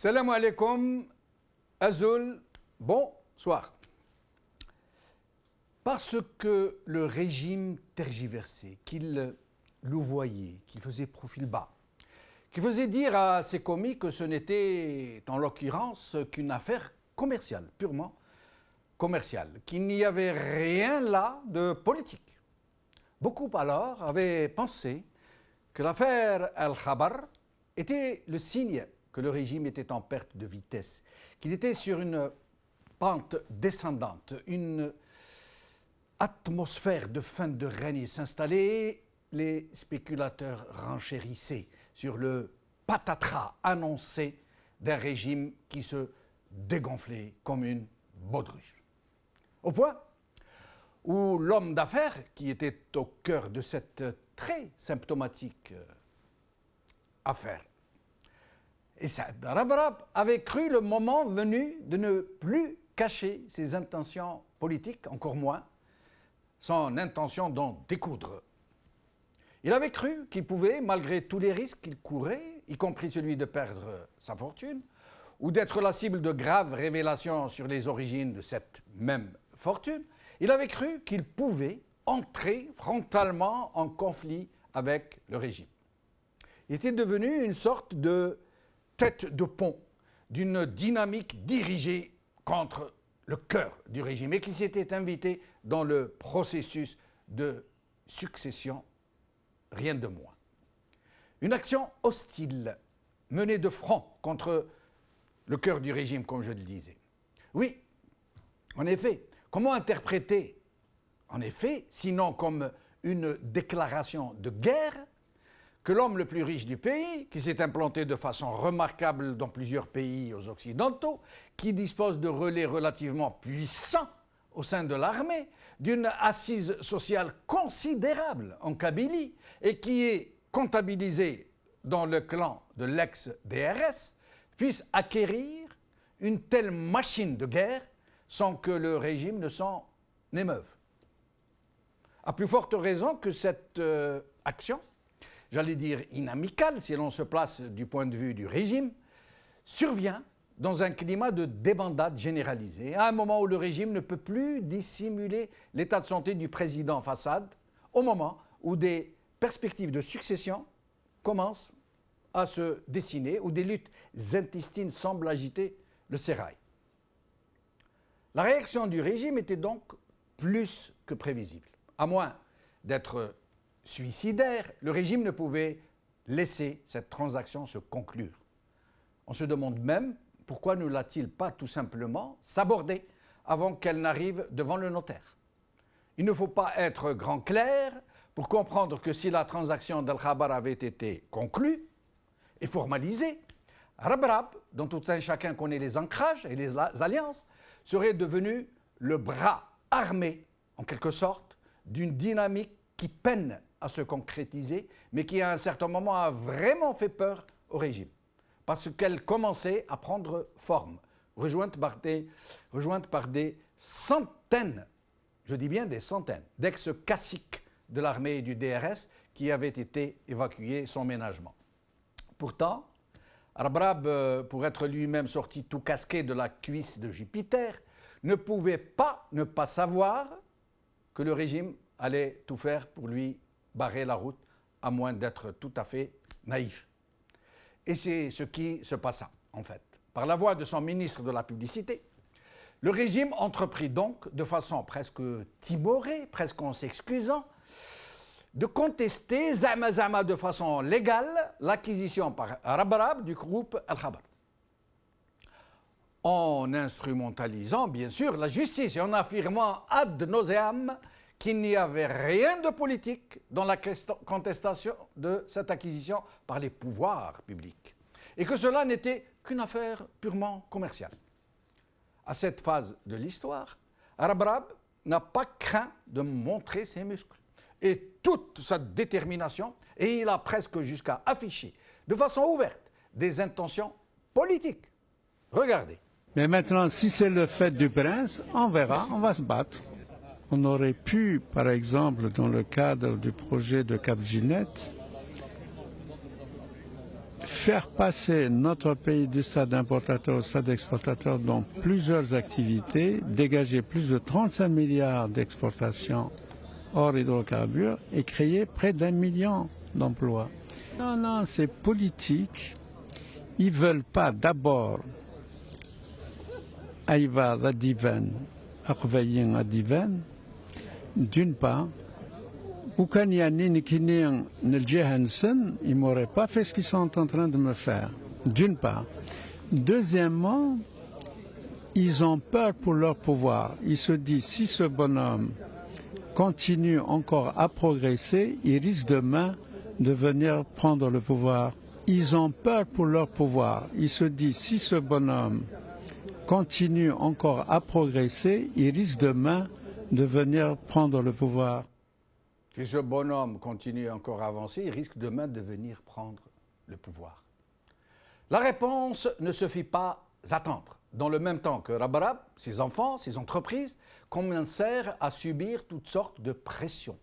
Salam alaikum, Azul, bonsoir. Parce que le régime tergiversé, qu'il louvoyait, qui faisait profil bas, qui faisait dire à ses commis que ce n'était en l'occurrence qu'une affaire commerciale, purement commerciale, qu'il n'y avait rien là de politique. Beaucoup alors avaient pensé que l'affaire Al-Khabar était le signe que le régime était en perte de vitesse, qu'il était sur une pente descendante, une atmosphère de fin de règne s'installait et les spéculateurs renchérissaient sur le patatras annoncé d'un régime qui se dégonflait comme une baudruche. Au point où l'homme d'affaires, qui était au cœur de cette très symptomatique affaire, et Saad Rabrab avait cru le moment venu de ne plus cacher ses intentions politiques, encore moins son intention d'en découdre. Il avait cru qu'il pouvait, malgré tous les risques qu'il courait, y compris celui de perdre sa fortune, ou d'être la cible de graves révélations sur les origines de cette même fortune, il avait cru qu'il pouvait entrer frontalement en conflit avec le régime. Il était devenu une sorte de tête de pont d'une dynamique dirigée contre le cœur du régime et qui s'était invité dans le processus de succession, rien de moins. Une action hostile menée de front contre le cœur du régime, comme je le disais. Oui, en effet, comment interpréter, sinon comme une déclaration de guerre, que l'homme le plus riche du pays, qui s'est implanté de façon remarquable dans plusieurs pays occidentaux, qui dispose de relais relativement puissants au sein de l'armée, d'une assise sociale considérable en Kabylie et qui est comptabilisé dans le clan de l'ex-DRS, puisse acquérir une telle machine de guerre sans que le régime ne s'en émeuve. À plus forte raison que cette action, j'allais dire inamicale, si l'on se place du point de vue du régime, survient dans un climat de débandade généralisée, à un moment où le régime ne peut plus dissimuler l'état de santé du président Fassad, au moment où des perspectives de succession commencent à se dessiner, où des luttes intestines semblent agiter le sérail. La réaction du régime était donc plus que prévisible. À moins d'être suicidaire, le régime ne pouvait laisser cette transaction se conclure. On se demande même pourquoi ne l'a-t-il pas tout simplement sabordée avant qu'elle n'arrive devant le notaire. Il ne faut pas être grand clerc pour comprendre que si la transaction d'Al-Khabar avait été conclue et formalisée, Rabrab, dont tout un chacun connaît les ancrages et les alliances, serait devenu le bras armé, en quelque sorte, d'une dynamique qui peine à se concrétiser, mais qui à un certain moment a vraiment fait peur au régime, parce qu'elle commençait à prendre forme, rejointe par des centaines, je dis bien des centaines, d'ex-caciques de l'armée et du DRS qui avaient été évacués sans ménagement. Pourtant, Rabrab, pour être lui-même sorti tout casqué de la cuisse de Jupiter, ne pouvait pas ne pas savoir que le régime allait tout faire pour lui barrer la route, à moins d'être tout à fait naïf. Et c'est ce qui se passa, en fait. Par la voix de son ministre de la Publicité, le régime entreprit donc, de façon presque timorée, presque en s'excusant, de contester zama de façon légale l'acquisition par Rabrab du groupe Al-Khabar. En instrumentalisant, bien sûr, la justice et en affirmant ad nauseam qu'il n'y avait rien de politique dans la contestation de cette acquisition par les pouvoirs publics et que cela n'était qu'une affaire purement commerciale. À cette phase de l'histoire, Rabrab n'a pas craint de montrer ses muscles et toute sa détermination, et il a presque jusqu'à afficher de façon ouverte des intentions politiques. Regardez. Mais maintenant, si c'est le fait du prince, on verra, on va se battre. On aurait pu, par exemple, dans le cadre du projet de Cap-Ginette, faire passer notre pays du stade importateur au stade exportateur dans plusieurs activités, dégager plus de 35 milliards d'exportations hors hydrocarbures et créer près d'1 million d'emplois. Non, non, c'est politique. Ils ne veulent pas d'abord Aïva Radiven, Akvayin Adiven, d'une part, ou quand il y a Ninikining Neljehansen, ils ne m'auraient pas fait ce qu'ils sont en train de me faire, d'une part. Deuxièmement, ils ont peur pour leur pouvoir. Ils se disent, si ce bonhomme continue encore à progresser, il risque demain de venir prendre le pouvoir. Ils ont peur pour leur pouvoir. Ils se disent, si ce bonhomme continue encore à progresser, il risque demain de venir prendre le pouvoir. Si ce bonhomme continue encore à avancer, il risque demain de venir prendre le pouvoir. La réponse ne se fit pas attendre. Dans le même temps que Rabrab, ses enfants, ses entreprises commencèrent à subir toutes sortes de pressions.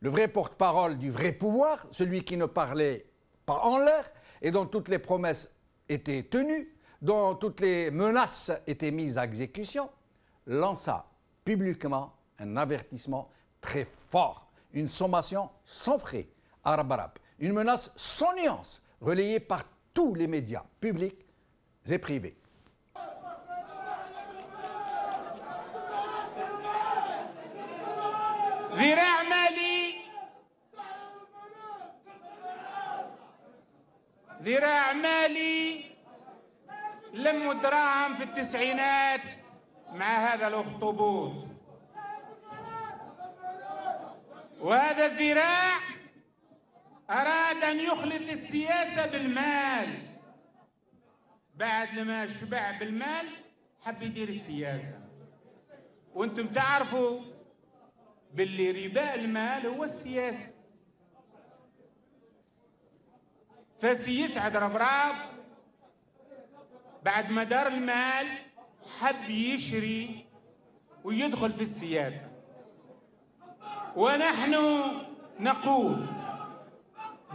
Le vrai porte-parole du vrai pouvoir, celui qui ne parlait pas en l'air et dont toutes les promesses étaient tenues, dont toutes les menaces étaient mises à exécution, lança publiquement un avertissement très fort, une sommation sans frais à Rabrab, une menace sans nuance relayée par tous les médias publics et privés. ذراع مالي ذراع مالي لم دراهم في التسعينات مع هذا الاخطبوط، وهذا الذراع أراد أن يخلط السياسة بالمال. بعد لما شبع بالمال حب يدير السياسة، وانتم تعرفوا باللي ربا المال هو السياسة. فسيسعد ربراب بعد ما دار المال حب يشري ويدخل في السياسة، ونحن نقول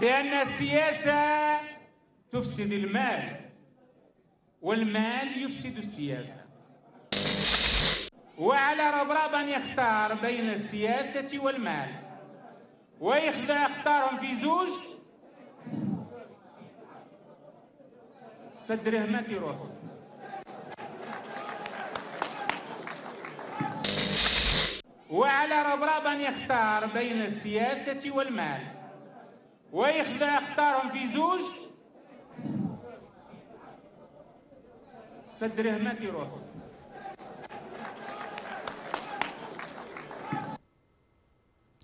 بأن السياسة تفسد المال والمال يفسد السياسة، وعلى ربراب أن يختار بين السياسة والمال، وإذا اختارهم في زوج فالدرهمات يروحوا. وعلى ربراب أن يختار بين السياسة والمال، وإذا اختارهم في زوج فالدرهمات يروحوا.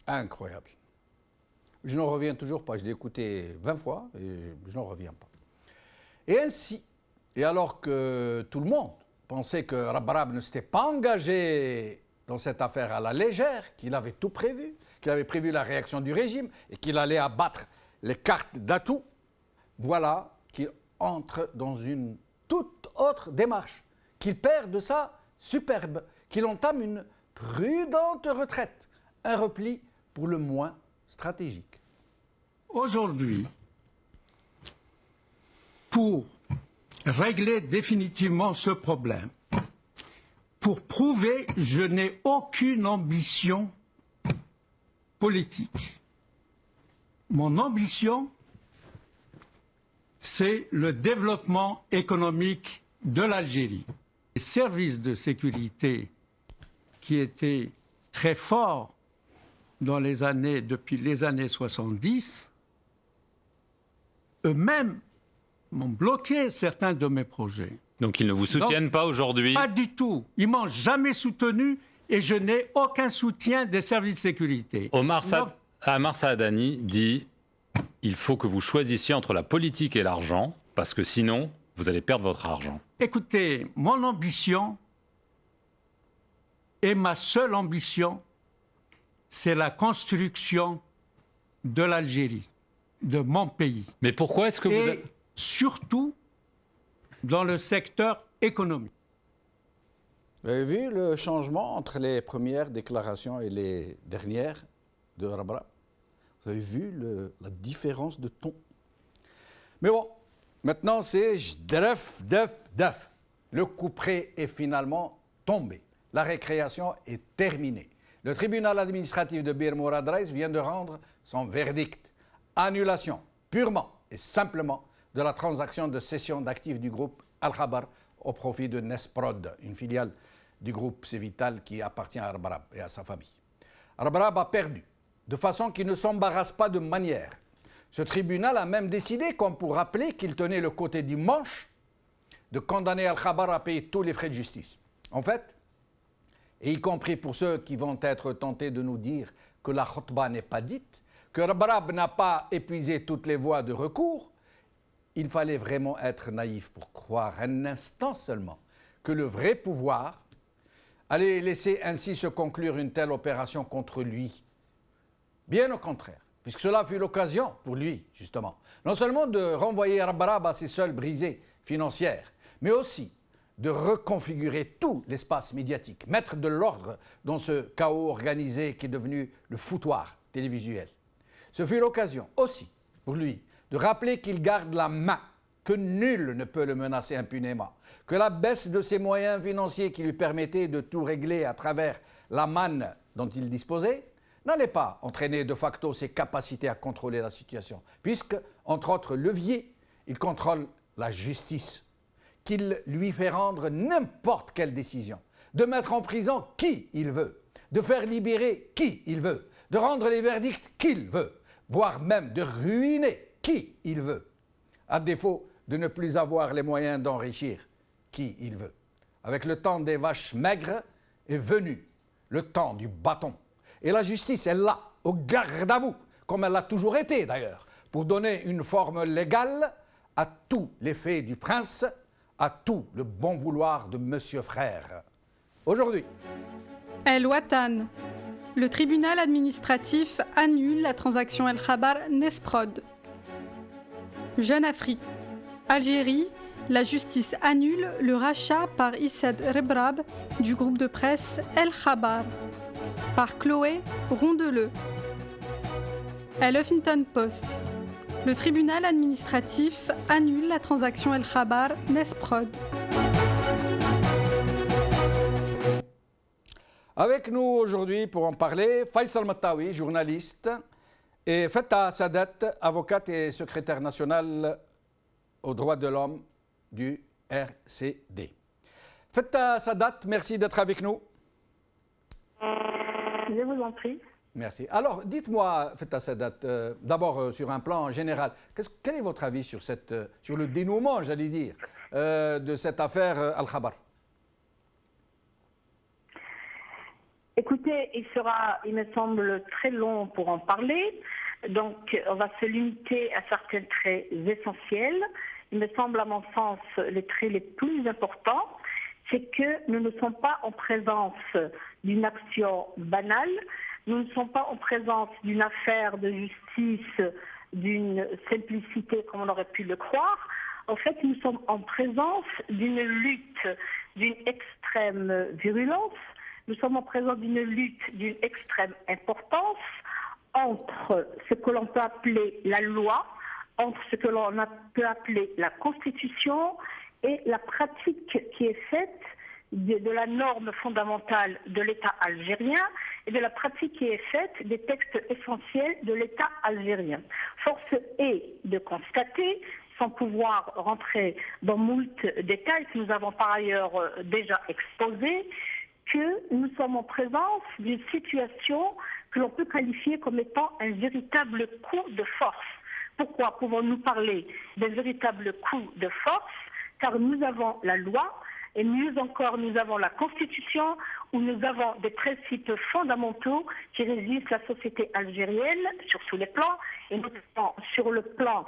Incroyable. Je n'en reviens toujours pas. Je l'ai écouté 20 fois et je n'en reviens pas. Et ainsi, et alors que tout le monde pensait que Rabrab ne s'était pas engagé dans cette affaire à la légère, qu'il avait tout prévu, qu'il avait prévu la réaction du régime et qu'il allait abattre les cartes d'atout, voilà qu'il entre dans une toute autre démarche, qu'il perd de sa superbe, qu'il entame une prudente retraite, un repli pour le moins stratégique. Aujourd'hui, pour régler définitivement ce problème, pour prouver que je n'ai aucune ambition politique. Mon ambition, c'est le développement économique de l'Algérie. Les services de sécurité qui étaient très forts depuis les années 70, eux-mêmes m'ont bloqué certains de mes projets. Donc ils ne vous soutiennent pas aujourd'hui? Pas du tout. Ils ne m'ont jamais soutenu et je n'ai aucun soutien des services de sécurité. Ammar Saadani dit il faut que vous choisissiez entre la politique et l'argent, parce que sinon, vous allez perdre votre argent. Écoutez, mon ambition, et ma seule ambition, c'est la construction de l'Algérie, de mon pays. Mais pourquoi est-ce que vous êtes... Surtout dans le secteur économique. Vous avez vu le changement entre les premières déclarations et les dernières de Rabra? Vous avez vu la différence de ton? Mais bon, maintenant c'est jdref, def. Le couperet est finalement tombé. La récréation est terminée. Le tribunal administratif de Bir Mourad Reis vient de rendre son verdict. Annulation purement et simplement de la transaction de cession d'actifs du groupe Al-Khabar au profit de Nesprod, une filiale du groupe Cévital qui appartient à Arbrab et à sa famille. Arbrab a perdu, de façon qu'il ne s'embarrasse pas de manière. Ce tribunal a même décidé, comme pour rappeler qu'il tenait le côté du manche, de condamner Al-Khabar à payer tous les frais de justice. En fait, et y compris pour ceux qui vont être tentés de nous dire que la khutba n'est pas dite, que Arbrab n'a pas épuisé toutes les voies de recours, il fallait vraiment être naïf pour croire un instant seulement que le vrai pouvoir allait laisser ainsi se conclure une telle opération contre lui. Bien au contraire, puisque cela fut l'occasion pour lui, justement, non seulement de renvoyer Arbrab à ses sols brisées financières, mais aussi de reconfigurer tout l'espace médiatique, mettre de l'ordre dans ce chaos organisé qui est devenu le foutoir télévisuel. Ce fut l'occasion aussi pour lui de rappeler qu'il garde la main, que nul ne peut le menacer impunément, que la baisse de ses moyens financiers qui lui permettaient de tout régler à travers la manne dont il disposait n'allait pas entraîner de facto ses capacités à contrôler la situation, puisque, entre autres leviers, il contrôle la justice, qu'il lui fait rendre n'importe quelle décision, de mettre en prison qui il veut, de faire libérer qui il veut, de rendre les verdicts qu'il veut, voire même de ruiner qui il veut, à défaut de ne plus avoir les moyens d'enrichir qui il veut. Avec le temps des vaches maigres est venu le temps du bâton. Et la justice est là, au garde à vous, comme elle l'a toujours été d'ailleurs, pour donner une forme légale à tous les faits du prince, à tout le bon vouloir de Monsieur Frère. Aujourd'hui, El Watan. Le tribunal administratif annule la transaction El Khabar Nesprod. Jeune Afrique. Algérie, la justice annule le rachat par Issad Rebrab du groupe de presse El Khabar. Par Chloé Rondeleux. El Huffington Post. Le tribunal administratif annule la transaction El Khabar Nesprod. avec nous aujourd'hui pour en parler, Faisal Mattawi, journaliste, et Fetta Sadat, avocate et secrétaire nationale aux droits de l'homme du RCD. Fetta Sadat, merci d'être avec nous. Je vous en prie. Merci. Alors, dites-moi, Fetta Sadat, d'abord sur un plan général, quel est votre avis sur le dénouement, j'allais dire, de cette affaire Al-Khabar? Écoutez, il me semble très long pour en parler, donc on va se limiter à certains traits essentiels. Il me semble, à mon sens, les traits les plus importants, c'est que nous ne sommes pas en présence d'une action banale, nous ne sommes pas en présence d'une affaire de justice, d'une simplicité comme on aurait pu le croire. En fait, nous sommes en présence d'une lutte d'une extrême virulence. Nous sommes en présence d'une lutte d'une extrême importance entre ce que l'on peut appeler la loi, entre ce que l'on peut appeler la Constitution et la pratique qui est faite de la norme fondamentale de l'État algérien et de la pratique qui est faite des textes essentiels de l'État algérien. Force est de constater, sans pouvoir rentrer dans moult détails que nous avons par ailleurs déjà exposés, que nous sommes en présence d'une situation que l'on peut qualifier comme étant un véritable coup de force. Pourquoi pouvons-nous parler d'un véritable coup de force? Car nous avons la loi Et mieux encore, nous avons la Constitution, où nous avons des principes fondamentaux qui régissent la société algérienne sur tous les plans, et notamment sur le plan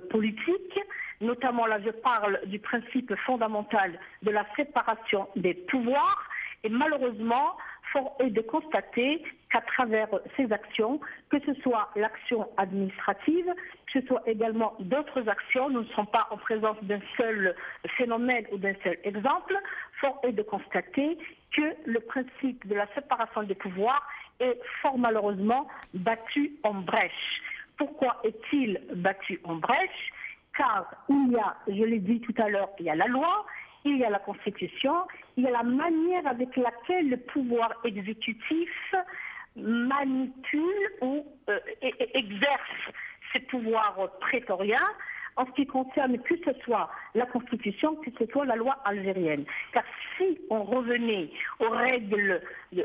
politique. Notamment, là, je parle du principe fondamental de la séparation des pouvoirs. Et malheureusement, fort est de constater qu'à travers ces actions, que ce soit l'action administrative, que ce soit également d'autres actions, nous ne sommes pas en présence d'un seul phénomène ou d'un seul exemple, fort est de constater que le principe de la séparation des pouvoirs est fort malheureusement battu en brèche. Pourquoi est-il battu en brèche? Car il y a, je l'ai dit tout à l'heure, il y a la loi, il y a la Constitution, il y a la manière avec laquelle le pouvoir exécutif manipule ou exerce ses pouvoirs prétoriens en ce qui concerne que ce soit la Constitution, que ce soit la loi algérienne. Car si on revenait aux règles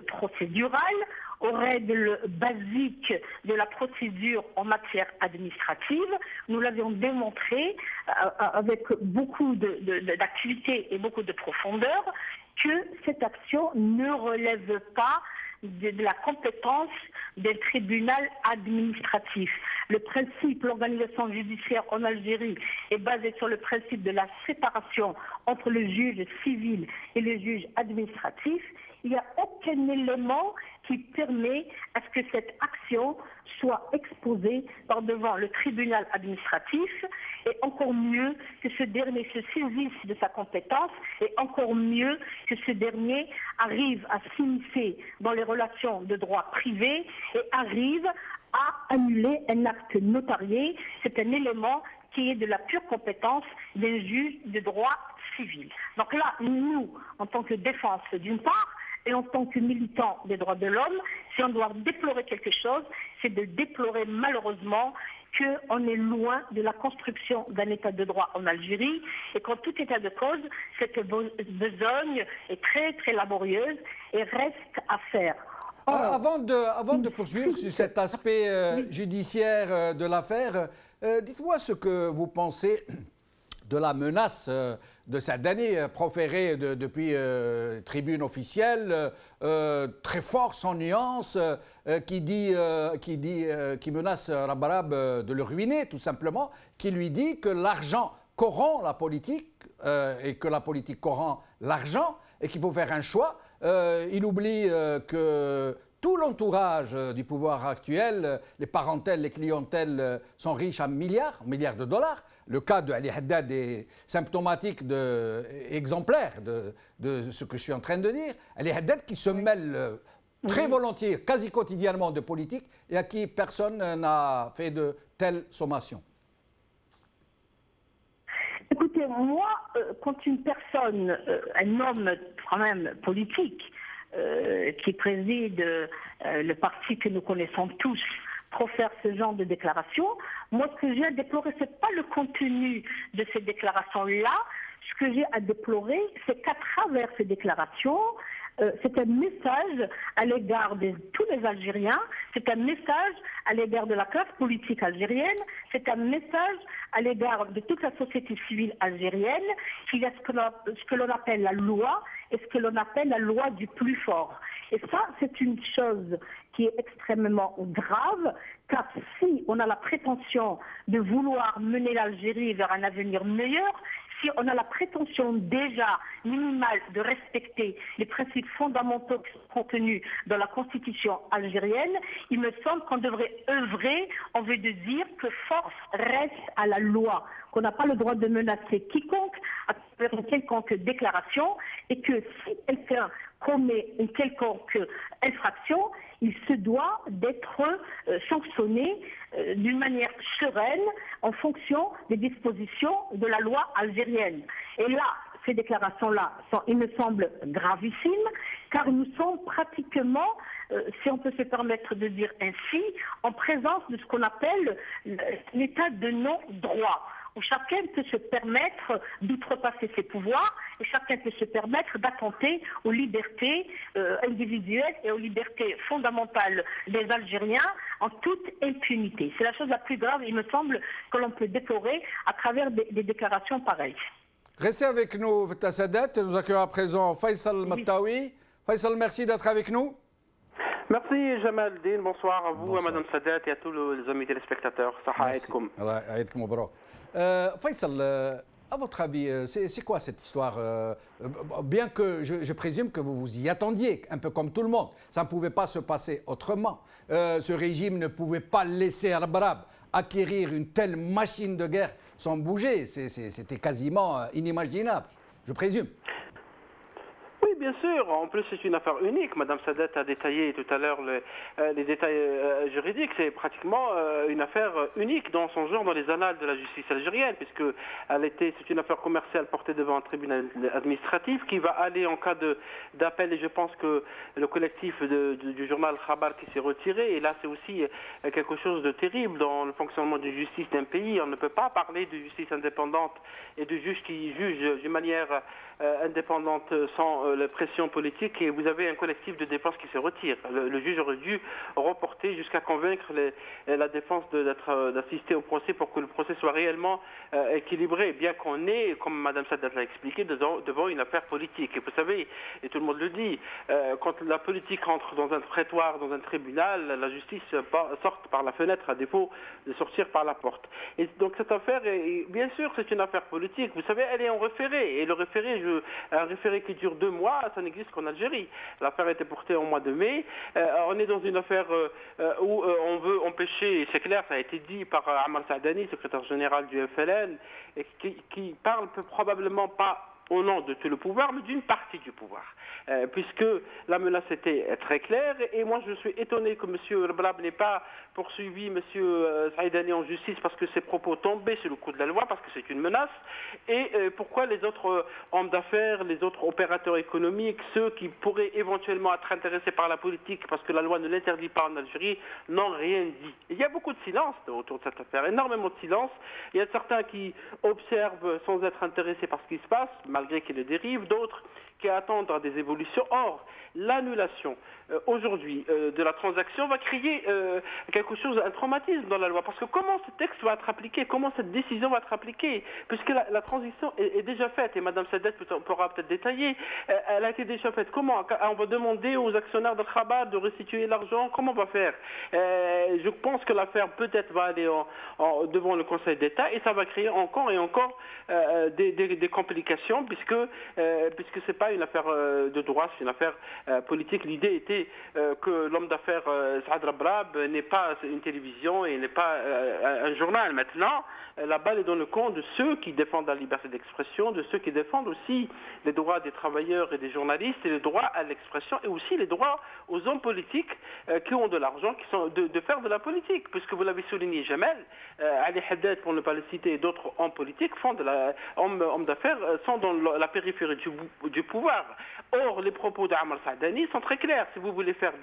procédurales, aux règles basiques de la procédure en matière administrative, nous l'avions démontré avec beaucoup d'activité et beaucoup de profondeur que cette action ne relève pas de la compétence d'un tribunal administratif. Le principe, l'organisation judiciaire en Algérie est basée sur le principe de la séparation entre le juge civil et le juge administratif. Il n'y a aucun élément qui permet à ce que cette action soit exposée par devant le tribunal administratif, et encore mieux que ce dernier se saisisse de sa compétence, et encore mieux que ce dernier arrive à s'immiscer dans les relations de droit privé et arrive à annuler un acte notarié. C'est un élément qui est de la pure compétence d'un juge de droit civil. Donc là, nous, en tant que défense d'une part, et en tant que militants des droits de l'homme, si on doit déplorer quelque chose, c'est de déplorer malheureusement qu'on est loin de la construction d'un état de droit en Algérie, et qu'en tout état de cause, cette besogne est très très laborieuse et reste à faire. Avant de poursuivre sur cet aspect judiciaire de l'affaire, dites-moi ce que vous pensez de la menace de Saadani proférée depuis tribune officielle, très fort, sans nuance, qui menace Rabarab de le ruiner tout simplement, qui lui dit que l'argent corrompt la politique et que la politique corrompt l'argent et qu'il faut faire un choix. Il oublie que tout l'entourage du pouvoir actuel, les parentèles, les clientèles sont riches à milliards de dollars. Le cas de Ali Haddad est symptomatique, exemplaire de ce que je suis en train de dire. Ali Haddad qui se mêle très volontiers, quasi quotidiennement de politique et à qui personne n'a fait de telles sommations. Écoutez, moi, quand une personne, un homme quand même politique, qui préside le parti que nous connaissons tous, profère ce genre de déclaration, moi ce que j'ai à déplorer, ce n'est pas le contenu de ces déclarations-là. Ce que j'ai à déplorer, c'est qu'à travers ces déclarations, c'est un message à l'égard de tous les Algériens, c'est un message à l'égard de la classe politique algérienne, c'est un message à l'égard de toute la société civile algérienne, qu'il y a ce que l'on appelle la loi et ce que l'on appelle la loi du plus fort. Et ça, c'est une chose qui est extrêmement grave, car si on a la prétention de vouloir mener l'Algérie vers un avenir meilleur, si on a la prétention déjà minimale de respecter les principes fondamentaux qui sont contenus dans la Constitution algérienne, il me semble qu'on devrait œuvrer en vue de dire que force reste à la loi, qu'on n'a pas le droit de menacer quiconque à travers une quelconque déclaration, et que si quelqu'un commet une quelconque infraction, il se doit d'être sanctionné d'une manière sereine en fonction des dispositions de la loi algérienne. Et là, ces déclarations-là sont, il me semble, gravissimes, car nous sommes pratiquement, si on peut se permettre de dire ainsi, en présence de ce qu'on appelle l'état de non-droit, où chacun peut se permettre d'outrepasser ses pouvoirs et chacun peut se permettre d'attenter aux libertés individuelles et aux libertés fondamentales des Algériens en toute impunité. C'est la chose la plus grave, il me semble, que l'on peut déplorer à travers des déclarations pareilles. Restez avec nous, Fata Sadat. Nous accueillons à présent Faisal Mattaoui. Faisal, merci d'être avec nous. Merci Jamal Din, bonsoir à vous, à Madame Sadat et à tous les amis téléspectateurs. Faisal, à votre avis, c'est quoi cette histoire? Bien que je présume que vous vous y attendiez, un peu comme tout le monde. Ça ne pouvait pas se passer autrement. Ce régime ne pouvait pas laisser Al-Barab acquérir une telle machine de guerre sans bouger. C'était quasiment inimaginable, je présume. Oui, bien sûr. En plus, c'est une affaire unique. Madame Sadat a détaillé tout à l'heure les détails juridiques. C'est pratiquement une affaire unique dans son genre dans les annales de la justice algérienne, puisque c'est une affaire commerciale portée devant un tribunal administratif qui va aller en cas d'appel. Et je pense que le collectif du journal Khabar qui s'est retiré. Et là, c'est aussi quelque chose de terrible dans le fonctionnement de justice d'un pays. On ne peut pas parler de justice indépendante et de juges qui jugent d'une manière indépendante sans la pression politique, et vous avez un collectif de défense qui se retire. Le juge aurait dû reporter jusqu'à convaincre la défense d'assister au procès pour que le procès soit réellement équilibré, bien qu'on est, comme Mme Sadat l'a expliqué, devant une affaire politique. Et vous savez, et tout le monde le dit, quand la politique entre dans un prétoire, dans un tribunal, la justice sort par la fenêtre à défaut de sortir par la porte. Et donc cette affaire, bien sûr, c'est une affaire politique. Vous savez, elle est en référé, et le référé, un référé qui dure 2 mois, ça n'existe qu'en Algérie. L'affaire a été portée au mois de mai. On est dans une affaire où on veut empêcher, et c'est clair, ça a été dit par Ammar Saadani, secrétaire général du FLN, et qui parle probablement pas au nom de tout le pouvoir, mais d'une partie du pouvoir. Puisque la menace était très claire, et moi je suis étonné que M. Al-Barab n'ait pas poursuivi M. Saadani en justice parce que ses propos tombaient sur le coup de la loi, parce que c'est une menace, et pourquoi les autres hommes d'affaires, les autres opérateurs économiques, ceux qui pourraient éventuellement être intéressés par la politique, parce que la loi ne l'interdit pas en Algérie, n'ont rien dit. Il y a beaucoup de silence autour de cette affaire, énormément de silence. Il y a certains qui observent sans être intéressés par ce qui se passe, malgré qu'il y ait des dérives, d'autres qui attendent des évolutions. Or, l'annulation aujourd'hui de la transaction va créer quelque chose, un traumatisme dans la loi. Parce que comment ce texte va être appliqué, comment cette décision va être appliquée, puisque la transition est déjà faite, et Mme Sadat pourra peut-être détailler, elle a été déjà faite. Comment on va demander aux actionnaires de Khabar de restituer l'argent? Comment on va faire? Je pense que l'affaire peut-être va aller devant le Conseil d'État, et ça va créer encore et encore des complications, puisque c'est pas une affaire de droit, c'est une affaire politique. L'idée était que l'homme d'affaires Saad Al-Barab n'est pas une télévision et n'est pas un journal. Maintenant, la balle est dans le camp de ceux qui défendent la liberté d'expression, de ceux qui défendent aussi les droits des travailleurs et des journalistes, et les droits à l'expression, et aussi les droits aux hommes politiques qui ont de l'argent, qui sont de faire de la politique. Puisque vous l'avez souligné, Jamel, Ali Haddad, pour ne pas le citer, et d'autres hommes politiques hommes d'affaires sont dans la périphérie du pouvoir. Or, les propos d'Ammar Saadani sont très clairs. Si vous voulez faire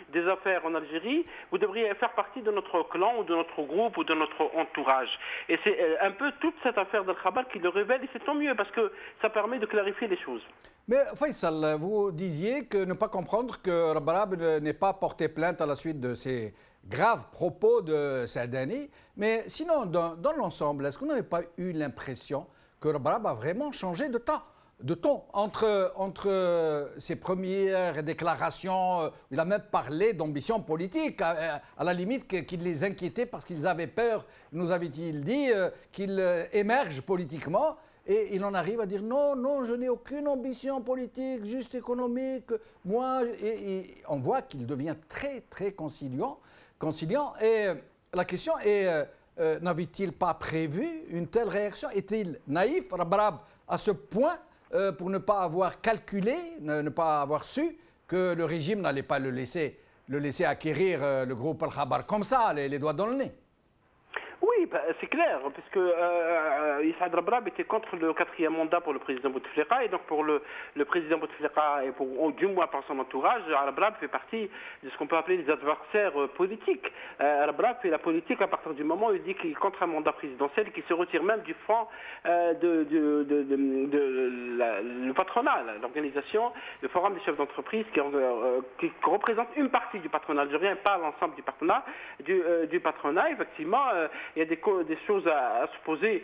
des affaires en Algérie, vous devriez faire partie de notre clan ou de notre groupe ou de notre entourage. Et c'est un peu toute cette affaire d'Al-Khabar qui le révèle, et c'est tant mieux parce que ça permet de clarifier les choses. Mais Faisal, vous disiez que ne pas comprendre que Al-Barab n'ait pas porté plainte à la suite de ces graves propos de Saadani. Mais sinon, dans l'ensemble, est-ce que vous n'avez pas eu l'impression que Al-Barab a vraiment changé de ton entre ses premières déclarations, il a même parlé d'ambition politique, à la limite qu'il les inquiétait parce qu'ils avaient peur, nous avait-il dit, qu'il émerge politiquement, et il en arrive à dire non, je n'ai aucune ambition politique, juste économique, moi, et on voit qu'il devient très, très conciliant, et la question est, n'avait-il pas prévu une telle réaction? Est-il naïf, Al-Barab, à ce point, pour ne pas avoir calculé, ne pas avoir su que le régime n'allait pas le laisser acquérir le groupe Al-Khabar comme ça, les doigts dans le nez? Oui, c'est clair, puisque Saad Al-Barab était contre le 4e mandat pour le président Bouteflika, et donc pour le président Bouteflika, et du moins par son entourage, Al-Barab fait partie de ce qu'on peut appeler des adversaires politiques. Al-Barab fait la politique à partir du moment où il dit qu'il est contre un mandat présidentiel et qu'il se retire même du front le patronat, l'organisation, le forum des chefs d'entreprise qui représente une partie du patronat algérien, pas l'ensemble du patronat. Effectivement, il y a des des choses à se poser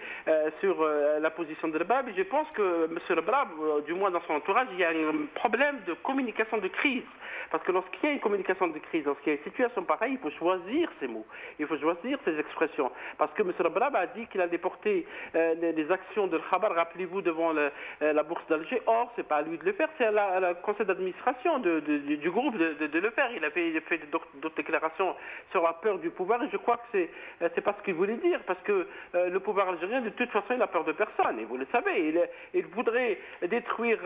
sur la position de Rabab. Et je pense que M. Rabab, du moins dans son entourage, il y a un problème de communication de crise. Parce que lorsqu'il y a une communication de crise, lorsqu'il y a une situation pareille, il faut choisir ses mots, il faut choisir ses expressions. Parce que M. Rabab a dit qu'il allait porter les actions de Khabar, rappelez-vous, devant la bourse d'Alger. Or, ce n'est pas à lui de le faire, c'est à la conseil d'administration du groupe de le faire. Il a fait d'autres déclarations sur la peur du pouvoir et je crois que c'est pas ce qu'il voulait dire. Parce que le pouvoir algérien, de toute façon, il n'a peur de personne. Et vous le savez, il voudrait détruire,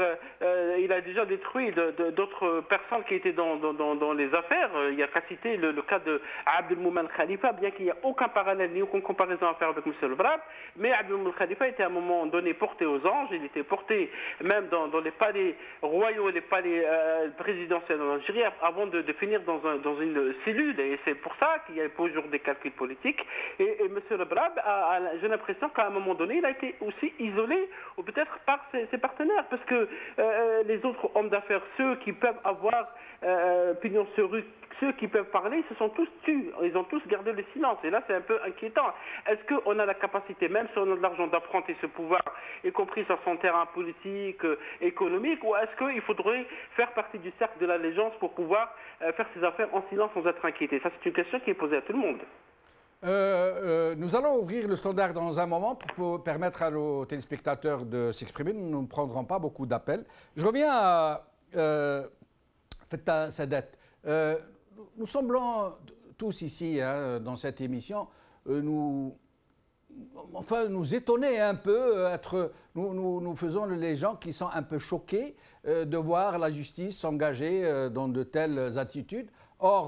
il a déjà détruit d'autres personnes qui étaient dans les affaires. Il y a qu'à citer le cas de Abdelmoumen Khalifa, bien qu'il n'y a aucun parallèle ni aucune comparaison à faire avec M. Rabab, mais Abdelmoumen Khalifa était à un moment donné porté aux anges, il était porté même dans les palais royaux, les palais présidentiels en Algérie, avant de finir dans une cellule. Et c'est pour ça qu'il y a toujours des calculs politiques. Et M. Rabab, j'ai l'impression qu'à un moment donné, il a été aussi isolé, ou peut-être par ses partenaires, parce que les autres hommes d'affaires, ceux qui peuvent avoir pignon sur rue, ceux qui peuvent parler, ils se sont tous tus. Ils ont tous gardé le silence. Et là, c'est un peu inquiétant. Est-ce qu'on a la capacité, même si on a de l'argent, d'affronter ce pouvoir, y compris sur son terrain politique, économique, ou est-ce qu'il faudrait faire partie du cercle de l'allégeance pour pouvoir faire ses affaires en silence sans être inquiété? Ça, c'est une question qui est posée à tout le monde. Nous allons ouvrir le standard dans un moment pour permettre à nos téléspectateurs de s'exprimer. Nous ne prendrons pas beaucoup d'appels. Je reviens à Fettah Sadat. Nous semblons tous ici, hein, dans cette émission, nous étonner un peu. Nous faisons les gens qui sont un peu choqués de voir la justice s'engager dans de telles attitudes. Or,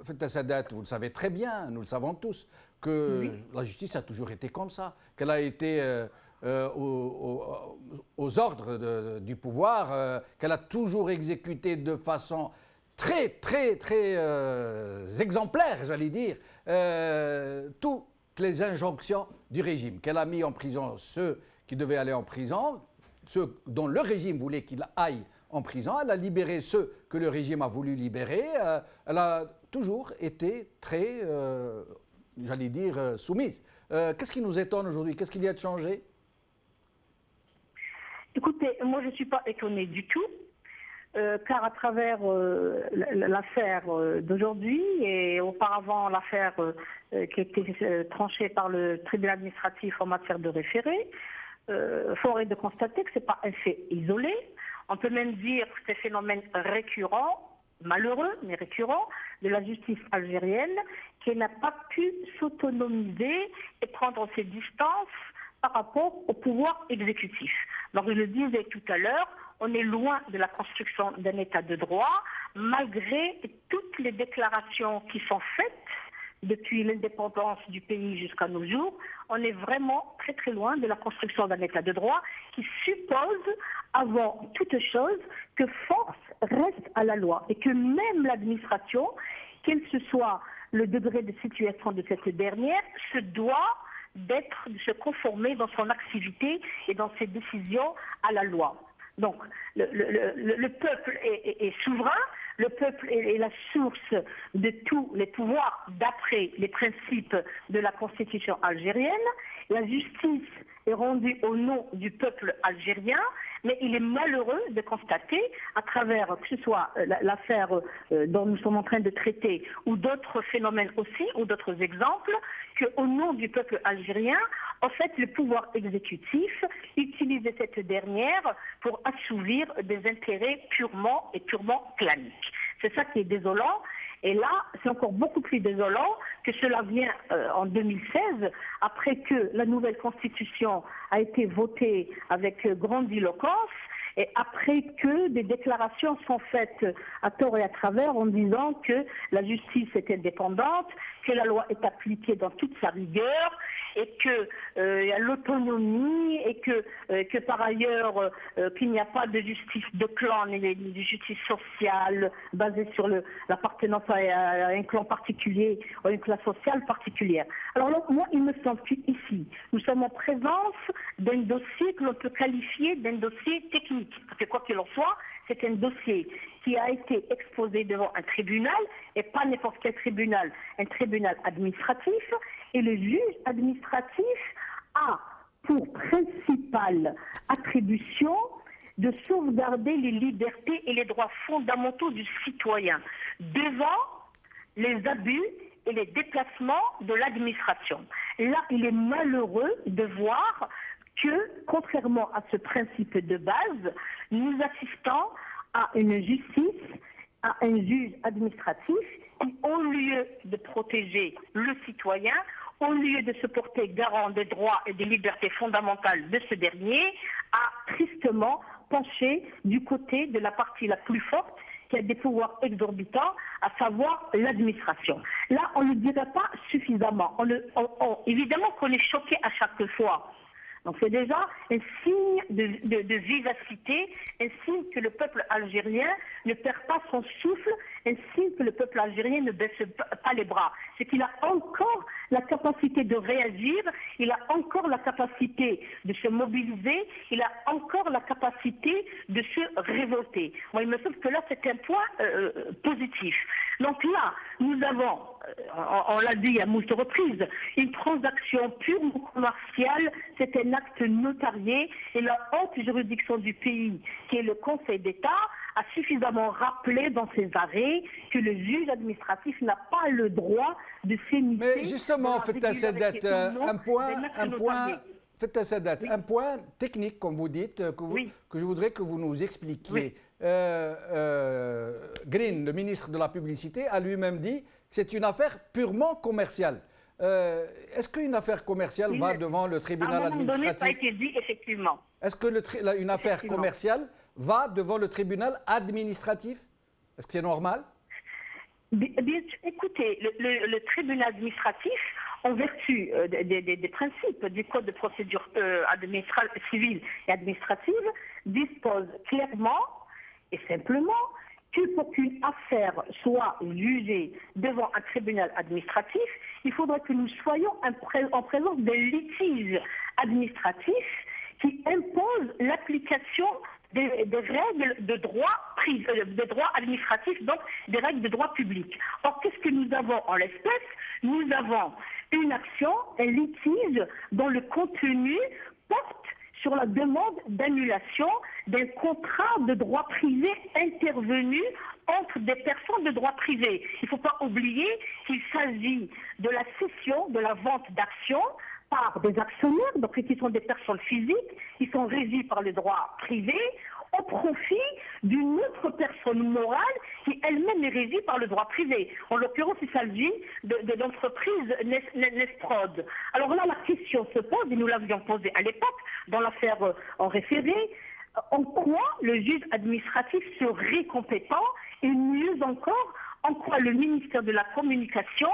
Fettah Sadat, vous le savez très bien, nous le savons tous, que la justice a toujours été comme ça, qu'elle a été aux ordres du pouvoir, qu'elle a toujours exécuté de façon très exemplaire, j'allais dire, toutes les injonctions du régime, qu'elle a mis en prison ceux qui devaient aller en prison, ceux dont le régime voulait qu'ils aillent en prison, elle a libéré ceux que le régime a voulu libérer, elle a toujours été très, j'allais dire, soumise. Qu'est-ce qui nous étonne aujourd'hui? Qu'est-ce qu'il y a de changé? Écoutez, moi je ne suis pas étonnée du tout, car à travers l'affaire d'aujourd'hui et auparavant l'affaire qui a été tranchée par le tribunal administratif en matière de référé, force de constater que ce n'est pas un fait isolé. On peut même dire que c'est un phénomène récurrent, malheureux mais récurrent, de la justice algérienne qui n'a pas pu s'autonomiser et prendre ses distances par rapport au pouvoir exécutif. Donc je le disais tout à l'heure, on est loin de la construction d'un état de droit, malgré toutes les déclarations qui sont faites depuis l'indépendance du pays jusqu'à nos jours. On est vraiment très loin de la construction d'un état de droit qui suppose, avant toute chose, que force reste à la loi et que même l'administration, quel que soit le degré de situation de cette dernière, se doit de se conformer dans son activité et dans ses décisions à la loi. Donc, le peuple est souverain, le peuple est la source de tous les pouvoirs d'après les principes de la Constitution algérienne. La justice est rendue au nom du peuple algérien, mais il est malheureux de constater, à travers que ce soit l'affaire dont nous sommes en train de traiter, ou d'autres phénomènes aussi, ou d'autres exemples, qu'au nom du peuple algérien, en fait, le pouvoir exécutif utilise cette dernière pour assouvir des intérêts purement claniques. C'est ça qui est désolant. Et là, c'est encore beaucoup plus désolant que cela vient en 2016, après que la nouvelle constitution a été votée avec grandiloquence, et après que des déclarations sont faites à tort et à travers en disant que la justice est indépendante, que la loi est appliquée dans toute sa rigueur, et qu'il y a l'autonomie, et que par ailleurs, qu'il n'y a pas de justice de clan, ni de justice sociale basée sur l'appartenance à un clan particulier, ou à une classe sociale particulière. Alors là, moi, il me semble qu'ici, nous sommes en présence d'un dossier que l'on peut qualifier d'un dossier technique. Parce que quoi qu'il en soit, c'est un dossier qui a été exposé devant un tribunal, et pas n'importe quel tribunal, un tribunal administratif, et le juge administratif a pour principale attribution de sauvegarder les libertés et les droits fondamentaux du citoyen devant les abus et les déplacements de l'administration. Là, il est malheureux de voir que, contrairement à ce principe de base, nous assistons à une justice, à un juge administratif qui, au lieu de protéger le citoyen, au lieu de se porter garant des droits et des libertés fondamentales de ce dernier, a tristement penché du côté de la partie la plus forte qui a des pouvoirs exorbitants, à savoir l'administration. Là, on ne le dirait pas suffisamment. Évidemment qu'on est choqué à chaque fois. Donc c'est déjà un signe de vivacité, un signe que le peuple algérien ne perd pas son souffle, un signe que le peuple algérien ne baisse pas les bras. C'est qu'il a encore la capacité de réagir, il a encore la capacité de se mobiliser, il a encore la capacité de se révolter. Moi, il me semble que là, c'est un point positif. Donc là, nous avons, on l'a dit à moult reprises, une transaction purement commerciale, c'est un acte notarié, et la haute juridiction du pays, qui est le Conseil d'État, a suffisamment rappelé dans ses arrêts que le juge administratif n'a pas le droit de s'émisser. Mais justement, Fettah Sadat, un point technique, comme vous dites, que je voudrais que vous nous expliquiez. Oui. Green, le ministre de la Publicité, a lui-même dit que c'est une affaire purement commerciale. Est-ce qu'une affaire commerciale va devant le tribunal administratif? À un moment donné, ça a été dit, effectivement. Est-ce que une affaire commerciale va devant le tribunal administratif? Est-ce que c'est normal? Écoutez, le tribunal administratif, en vertu des principes du Code de procédure civile et administrative, dispose clairement et simplement que pour qu'une affaire soit jugée devant un tribunal administratif, il faudrait que nous soyons en présence d'un litige administratif qui impose l'application des règles de droit administratif, donc des règles de droit public. Or, qu'est-ce que nous avons en l'espèce? Nous avons une action, un litige dont le contenu porte sur la demande d'annulation d'un contrat de droit privé intervenu entre des personnes de droit privé. Il ne faut pas oublier qu'il s'agit de la cession, de la vente d'actions par des actionnaires, donc qui sont des personnes physiques, qui sont régies par le droit privé, au profit d'une autre personne morale qui elle-même est régie par le droit privé. En l'occurrence, il s'agit de l'entreprise Nesprod. Alors là, la question se pose, et nous l'avions posée à l'époque, dans l'affaire en référé, en quoi le juge administratif serait compétent, et mieux encore, en quoi le ministère de la Communication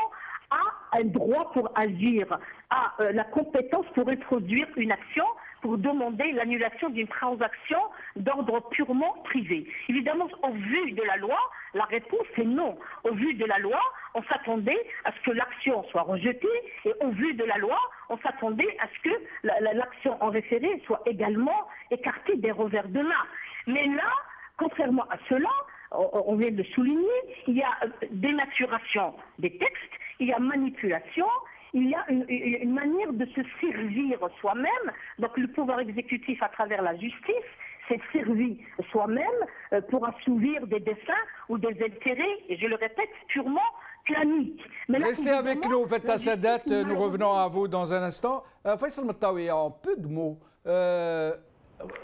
a un droit pour agir, a la compétence pour introduire une action, pour demander l'annulation d'une transaction d'ordre purement privé. Évidemment, au vu de la loi, la réponse est non. Au vu de la loi, on s'attendait à ce que l'action soit rejetée, et au vu de la loi, on s'attendait à ce que l'action en référé soit également écartée des revers de main. Mais là, contrairement à cela, on vient de le souligner, il y a dénaturation des textes, il y a manipulation, il y a une manière de se servir soi-même. Donc le pouvoir exécutif à travers la justice s'est servi soi-même pour assouvir des desseins ou des intérêts, et je le répète, purement claniques. Restez avec nous, Fettah Sadat, nous revenons à vous dans un instant. Faisal Mettaouia, en peu de mots,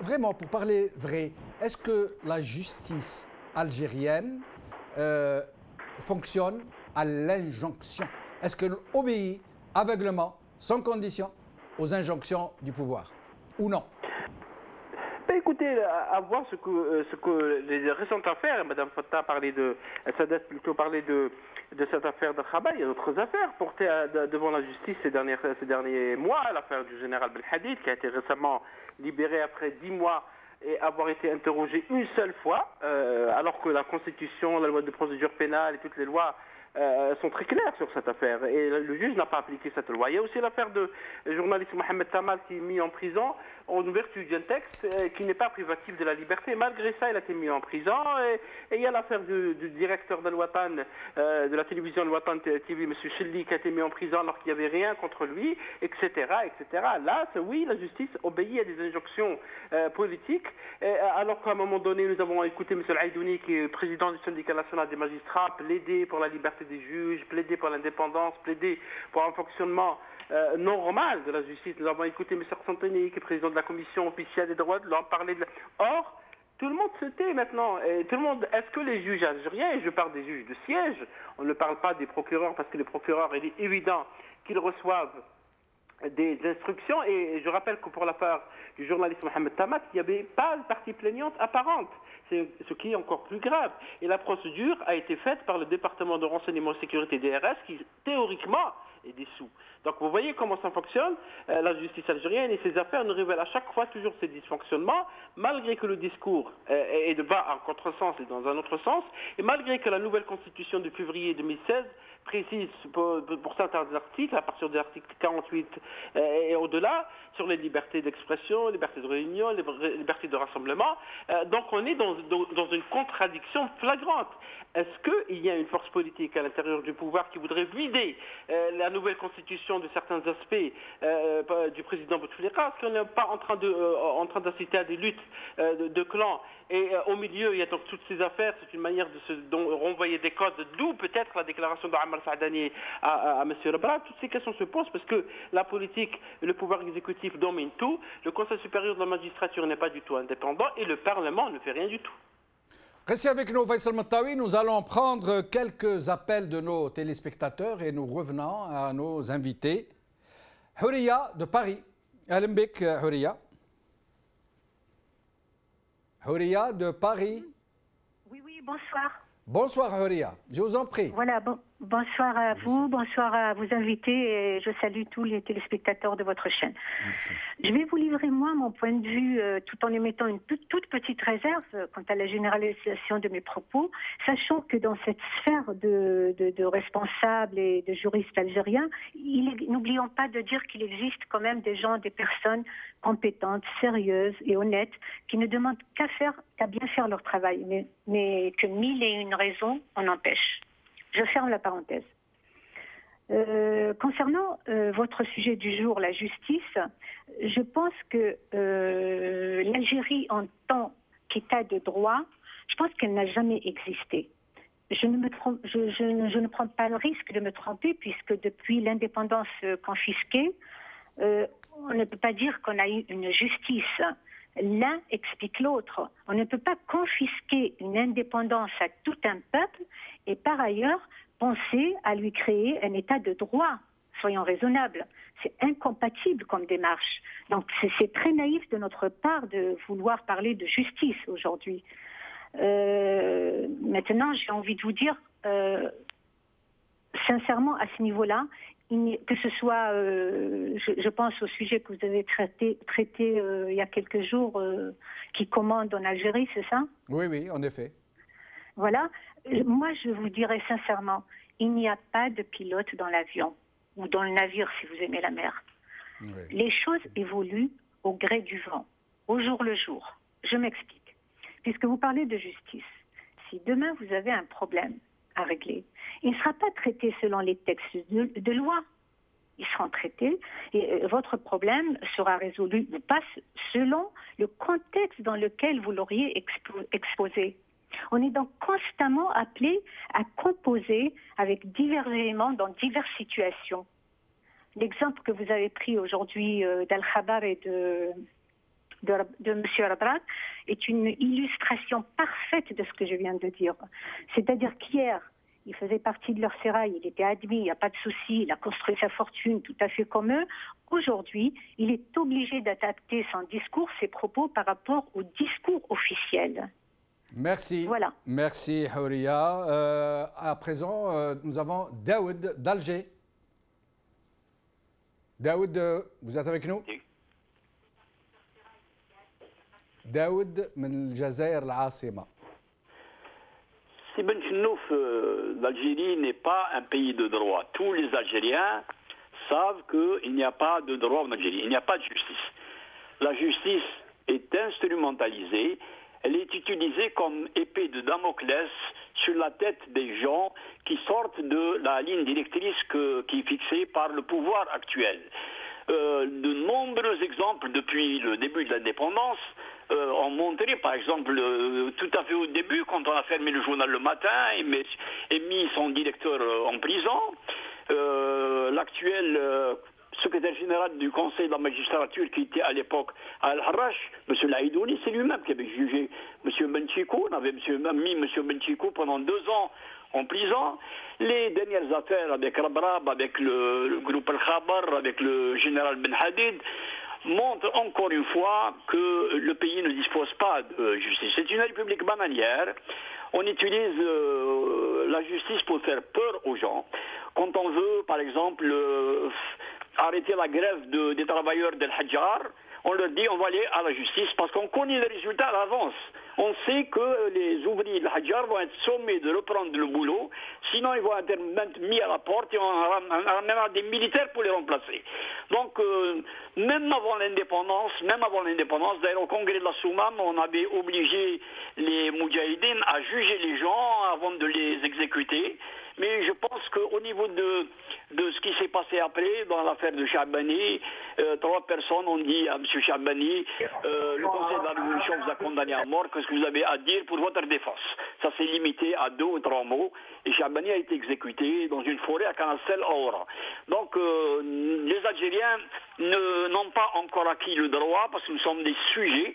vraiment, pour parler vrai, est-ce que la justice algérienne fonctionne à l'injonction? Est-ce qu'elle obéit aveuglement, sans condition, aux injonctions du pouvoir, ou non? Écoutez, à voir ce que les récentes affaires, Mme Fettah parlait Sadat plutôt parlait de cette affaire de Khabar, il y a d'autres affaires portées devant la justice ces derniers mois, l'affaire du général Belhadid qui a été récemment libéré après 10 mois et avoir été interrogé une seule fois, alors que la Constitution, la loi de procédure pénale et toutes les lois sont très claires sur cette affaire. Et le juge n'a pas appliqué cette loi. Il y a aussi l'affaire du journaliste Mohamed Tamal qui est mis en prison en vertu d'un texte qui n'est pas privatif de la liberté. Malgré ça, il a été mis en prison. Et il y a l'affaire du directeur de Al-Watan, de la télévision Al-Watan TV, M. Chilli, qui a été mis en prison alors qu'il n'y avait rien contre lui, etc. etc. Là, oui, la justice obéit à des injonctions politiques, alors qu'à un moment donné, nous avons écouté M. Al-Aïdouni, qui est président du syndicat national des magistrats, plaider pour la liberté des juges, plaider pour l'indépendance, plaider pour un fonctionnement normal de la justice. Nous avons écouté M. Santini, qui est président de la commission officielle des droits de l'homme, parler de... Or, tout le monde se tait maintenant. Et tout le monde... Est-ce que les juges algériens, et je parle des juges de siège, on ne parle pas des procureurs, parce que les procureurs, il est évident qu'ils reçoivent des instructions, et je rappelle que pour l'affaire du journaliste Mohamed Tamat, il n'y avait pas de partie plaignante apparente, ce qui est encore plus grave. Et la procédure a été faite par le département de renseignement et sécurité DRS, qui théoriquement est dissous. Donc vous voyez comment ça fonctionne. La justice algérienne et ses affaires nous révèlent à chaque fois toujours ces dysfonctionnements, malgré que le discours est de bas en contresens et dans un autre sens, et malgré que la nouvelle constitution de février 2016 précise pour certains articles, à partir de l'article 48 et au-delà, sur les libertés d'expression, libertés de réunion, libertés de rassemblement. Donc on est dans une contradiction flagrante. Est-ce qu'il y a une force politique à l'intérieur du pouvoir qui voudrait vider la nouvelle constitution de certains aspects du président Bouteflika? Est-ce qu'on n'est pas en train d'assister à des luttes de clans? Et au milieu, il y a donc toutes ces affaires. C'est une manière de se renvoyer des codes, d'où peut-être la déclaration d'Ammar Saadani à M. Rabra. Toutes ces questions se posent parce que la politique et le pouvoir exécutif dominent tout. Le Conseil supérieur de la magistrature n'est pas du tout indépendant et le Parlement ne fait rien du tout. Restez avec nous, Faisal Matawi. Nous allons prendre quelques appels de nos téléspectateurs et nous revenons à nos invités. Houria de Paris. Alembek, Houria. Houria de Paris. Oui, bonsoir. Bonsoir Houria, je vous en prie. Voilà, bonsoir à vous, bonsoir à vos invités et je salue tous les téléspectateurs de votre chaîne. Merci. Je vais vous livrer moi mon point de vue tout en émettant une toute petite réserve quant à la généralisation de mes propos, sachant que dans cette sphère de responsables et de juristes algériens, n'oublions pas de dire qu'il existe quand même des gens, des personnes compétentes, sérieuses et honnêtes qui ne demandent qu'à bien faire leur travail, mais que mille et une raisons en empêchent. Je ferme la parenthèse. Concernant votre sujet du jour, la justice, je pense que l'Algérie en tant qu'État de droit, je pense qu'elle n'a jamais existé. Je ne prends pas le risque de me tromper puisque depuis l'indépendance confisquée, on ne peut pas dire qu'on a eu une justice. L'un explique l'autre. On ne peut pas confisquer une indépendance à tout un peuple et par ailleurs penser à lui créer un état de droit. Soyons raisonnables. C'est incompatible comme démarche. Donc c'est très naïf de notre part de vouloir parler de justice aujourd'hui. Maintenant, j'ai envie de vous dire, sincèrement, à ce niveau-là, que ce soit, je pense au sujet que vous avez traité il y a quelques jours, qui commande en Algérie, c'est ça? Oui, en effet. Voilà. Moi, je vous dirais sincèrement, il n'y a pas de pilote dans l'avion, ou dans le navire, si vous aimez la mer. Oui. Les choses évoluent au gré du vent, au jour le jour. Je m'explique. Puisque vous parlez de justice, si demain vous avez un problème à régler, il ne sera pas traité selon les textes de loi. Ils seront traités et votre problème sera résolu ou pas selon le contexte dans lequel vous l'auriez exposé. On est donc constamment appelé à composer avec divers éléments dans diverses situations. L'exemple que vous avez pris aujourd'hui d'Al-Khabar et de M. Rabrat est une illustration parfaite de ce que je viens de dire. C'est-à-dire qu'hier, il faisait partie de leur sérail, il était admis, il n'y a pas de souci, il a construit sa fortune tout à fait comme eux. Aujourd'hui, il est obligé d'adapter son discours, ses propos par rapport au discours officiel. Merci. Voilà. Merci, Houria. À présent, nous avons Daoud d'Alger. Daoud, vous êtes avec nous? داود من الجزائر العاصمة. Si Ben Chenouf, l'Algérie n'est pas un pays de droit. Tous les Algériens savent qu'il n'y a pas de droit en Algérie, il n'y a pas de justice. La justice est instrumentalisée, elle est utilisée comme épée de Damoclès sur la tête des gens qui sortent de la ligne directrice qui est fixée par le pouvoir actuel. De nombreux exemples depuis le début de l'indépendance ont montré, par exemple, tout à fait au début, quand on a fermé le journal le matin et mis son directeur en prison, l'actuel secrétaire général du Conseil de la magistrature qui était à l'époque à Al-Harrach, M. Laïdouni, c'est lui-même qui avait jugé M. Benchikou. On avait mis M. Benchikou pendant 2 ans en prison. Les dernières affaires avec Rabrab, avec le groupe Al-Khabar, avec le général Ben Hadid, montrent encore une fois que le pays ne dispose pas de justice. C'est une république bananière. On utilise la justice pour faire peur aux gens. Quand on veut, par exemple, arrêter la grève des travailleurs d'El Hadjar, on leur dit on va aller à la justice parce qu'on connaît les résultats à l'avance. On sait que les ouvriers de l'Hadjar vont être sommés de reprendre le boulot, sinon ils vont être mis à la porte et on ramènera des militaires pour les remplacer. Donc même avant l'indépendance, d'ailleurs au congrès de la Soumam, on avait obligé les Moudjahidines à juger les gens avant de les exécuter. Mais je pense qu'au niveau de ce qui s'est passé après, dans l'affaire de Chabani, 3 personnes ont dit à M. Chabani, le Conseil de la Révolution vous a condamné à mort, qu'est-ce que vous avez à dire pour votre défense? Ça s'est limité à 2 ou 3 mots, et Chabani a été exécuté dans une forêt à Canastel Aura. Donc les Algériens n'ont pas encore acquis le droit, parce que nous sommes des sujets,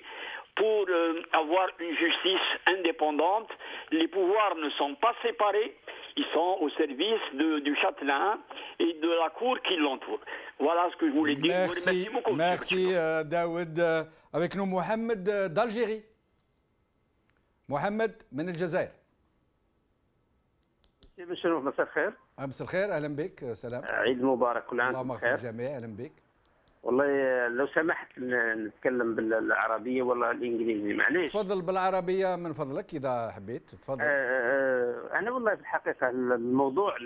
pour avoir une justice indépendante. Les pouvoirs ne sont pas séparés, ils sont au service du châtelain et de la cour qui l'entoure. Voilà ce que je voulais dire. Merci beaucoup. Merci Daoud. Avec nous Mohamed d'Algérie. Mohamed من الجزائر. مساء الخير. مساء الخير، اهلا بك. سلام. عيد مبارك، كل عام وانتم بخير. الجميع اهلا بك. والله لو سمحت نتكلم بالعربية ولا الإنجليزي، معليش. تفضل بالعربية من فضلك إذا حبيت، تفضل. أنا والله في الحقيقة الموضوع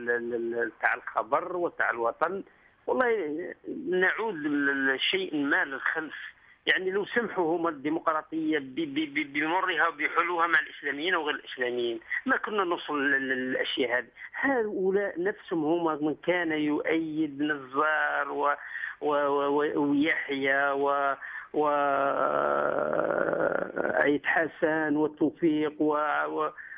تاع الخبر وتاع الوطن، والله نعود لشيء ما للخلف. يعني لو سمحوا هما الديمقراطية بمرها وبحلوها مع الإسلاميين وغير الإسلاميين، ما كنا نوصل للأشياء هذه. هؤلاء نفسهم هما من كان يؤيد نزار ويحيى وأيت حسن والتوفيق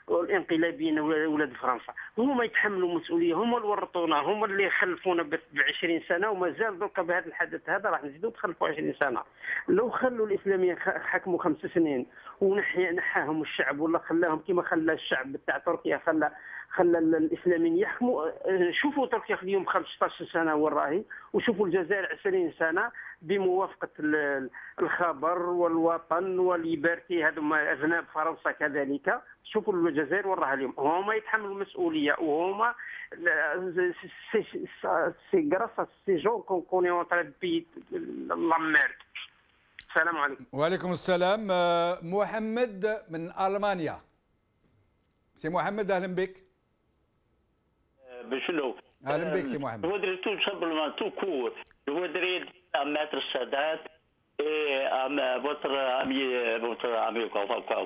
والانقلابيين ولاد فرنسا، هما يتحملوا مسؤوليه، هما اللي ورطونا، هما اللي خلفونا ب20 سنه، وما زال درك بهذا الحدث هذا راح نزيدوا نخلفوا 20 سنه. لو خلوا الاسلاميين حكموا 5 سنين ونحاهم الشعب، ولا خلاهم كما خلى الشعب تاع تركيا خلى الاسلاميين يحكموا. شوفوا تركيا اليوم 15 سنه وراهي، وشوفوا الجزائر 20 سنه بموافقه الخبر والوطن والليبرتي، هذوما اذناب فرنسا كذلك. شوفوا الجزائر وراها اليوم، هما يتحملوا المسؤوليه، وهما سي غراس سي جون كون اون ترا بي لا ميرد. السلام عليكم. وعليكم السلام. محمد من ألمانيا. سي محمد أهلا بك. بشنو؟ أهلا بك سي محمد. Je voudrais tout simplement, tout court, je voudrais dire à Maître Sadat et à votre ami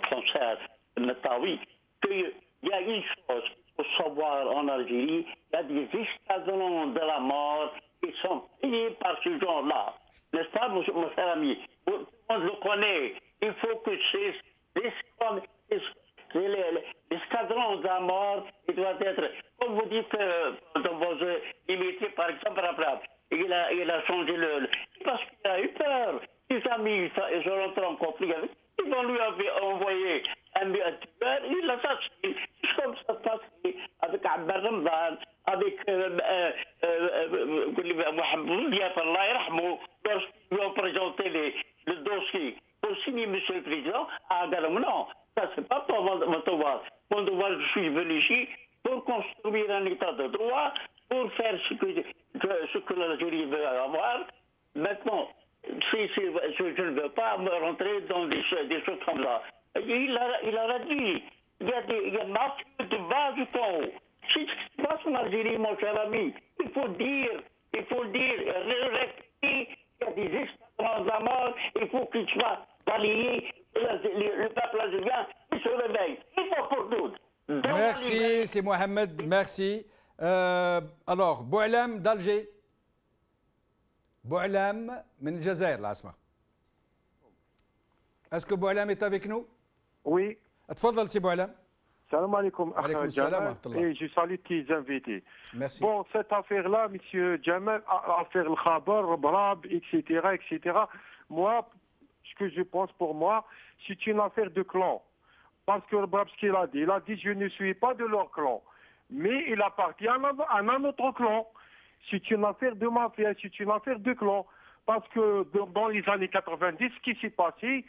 confrère Metawi qu'il y a une chose qu'il faut savoir en Algérie, il y a des escadrons de la mort qui sont payés par ce genre-là. N'est-ce pas, mon cher ami? Tout le monde le connaît. Il faut que l'escadron de la mort, il doit être, comme vous dites dans vos limités, par exemple, il a changé parce qu'il a eu peur. Ses amis, ils sont rentrés en conflit avec. Ils vont lui envoyer un tueur, il l'assassine. C'est comme ça se passe avec Abdel Ramadan, avec Mohamed Diaf, Allah yarhamou, lorsqu'ils lui ont présenté le dossier pour signer, Monsieur le Président, à Agalam. Non, ça c'est pas pour mon devoir. Mon devoir, je suis venu ici pour construire un état de droit, pour faire ce que l'Algérie veut avoir. Maintenant, je ne veux pas me rentrer dans des choses comme ça. Il a dit, il y a mafieux de bas du Congo. C'est ce qui se passe en Algérie, mon cher ami. Il faut le dire, il y a des extraterrestres à mort, il faut qu'ils soient balayés. Le peuple algérien, il se réveille. Il faut pour d'autres. Merci, c'est Mohamed, merci. Alors, Boualem d'Alger. Boualem, من الجزائر العاصمة. Est-ce que Boualem est avec nous? Oui. تفضل سي Boualem. Salam alaikum, Alaikum salam, et je salue tes invités. Merci. Bon, cette affaire-là, M. Jamal, affaire le Khabar, Brab, etc., moi, ce que je pense pour moi, c'est une affaire de clan. Parce que Brab, ce qu'il a dit, je ne suis pas de leur clan, mais il appartient à un autre clan. C'est une affaire de mafia, c'est une affaire de clan. Parce que dans les années 90, ce qui s'est passé,